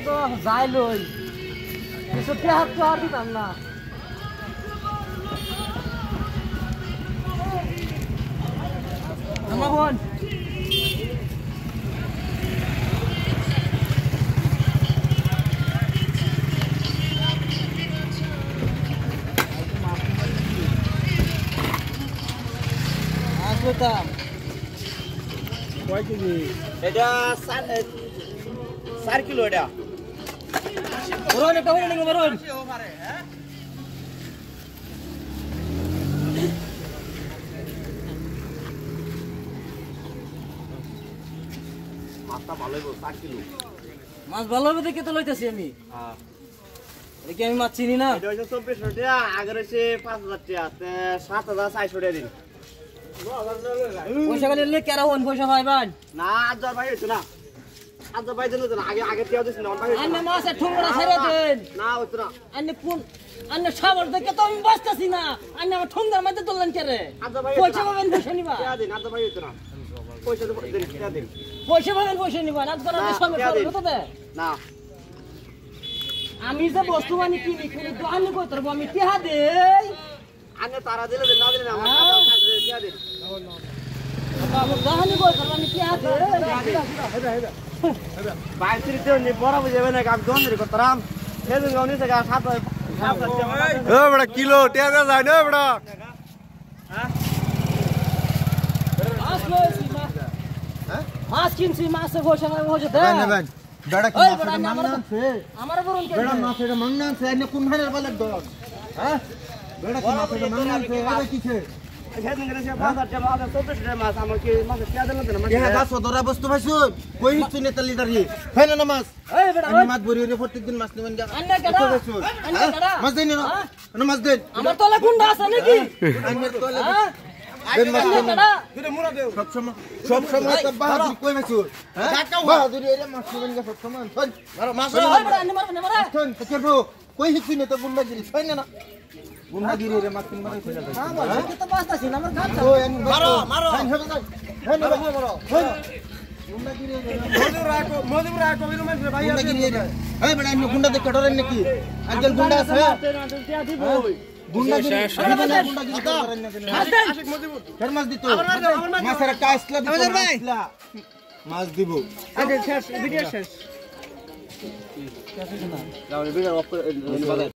তো যাই লই কিছু টেহার তো আর দিতাম না আমার বোন আসলাম কয় কেজি এটা 4 কিলো এটা বরণ একটা হইলো না বরণ মাছটা ভালো হইব 4 কিলো মাছ ভালো হবে দেখে তো লইতাছি আমি হ্যাঁ দেখি আমি মাছ চিনি না এটা হইছে 2400 টাকা আগে হইছে 5000 টাকা 7400 টাকা দিন পয়সা গেলে কেরা হন পয়সা পাইবান না আজার ভাই হইছে না আজার ভাই দেন না আগে টিয়া দিছ না ভাই আন্নে মাছের ঠুংরা ছেড়ে দেন না হইতো না আন্নে কোন আন্নে সাবর দেখে তো আমি বাঁচতাছি না আন্নে আমার ঠুংরার মধ্যে তুললেন কে রে আজার ভাই পয়সা পাবেন পয়সা নিবা টিয়া দিন আজার ভাই হইতো না পয়সা দেন টিয়া দিন পয়সা পাবেন পয়সা নিবা আজ করার সময় কত দে না আমি যে বস্তু আনি কিনি কিনি তো আন্নে কই তোর আমি টিহা দেই আনে তারা দিলে না দিলে না আমার টিয়া দিন বাবু গাহানি কই তোর আমি টিহা দেই বাইরে দিও নি বড় বুঝাবে না কাম দন রে করতাম সেদিন গাউনি থেকে 7 এ বড় কিলো টেরা যায় না বড় মাছ লইছি মাছ হ্যাঁ মাছ কিনছি মাছে পয়সা নাই হইছে দে নেবেন বেড়া কি ওই মাছ বড় মাংনা আছে আমার বরণ কে বেড়া মাছ এটা মাংনা আছে এনে কোন হানের বালাক দল হ্যাঁ বেড়া কি মাছ এটা মাংনা আছে এটা কিছে সেদিন গেছে 5000 টাকা মাছ 2400 টাকা মাছ আমাকে মাছ টিয়া দিল না এ গাছ ধরা বস্তু ভাইছু কই হিচ্ছু নেতা লিডারি ফাইনা না মাছ এই বেটা আমি মাছ বড়ি রে প্রত্যেকদিন মাছ নেবেন গা আন্না কেডা আন্না কেডা মাছ দেন না না মাছ দেন আমার তলে গুন্ডা আছে নাকি আইনের তোলে হ্যাঁ দেন মাছ দেন কেডা সব সময় তো বাহাদুরি কই ভাইছু হ্যাঁ বাহাদুরি এর মাছ নেবেন গা সব সময় মারো মাছ ওই বেটা আন্না মারবে মারা শোন কেবো কই হিচ্ছু নেতা গুন্ডাগিরি ফাইনা না গুন্ডাগিরি রে মাছ কিনবা কই না হ্যাঁ বল কি তো বাস্তাছি না আমার গাছ ও এন মারো মারো হ্যাঁ মারো গুন্ডাগিরি মধুর রাখো বিরু মাছ ভাই গুন্ডাগিরি রে এই বড় এন গুন্ডা দেখে ডরেন নাকি আজকাল গুন্ডা আছে টিয়া দিব গুন্ডাগিরি গুন্ডাগিরি করেন না আশিক মধুর ফের মাছ দিত মাছের একটা আসলা দিত মাছ দিব আচ্ছা শেষ ভিডিও শেষ কেসে না ভিডিও অফ করে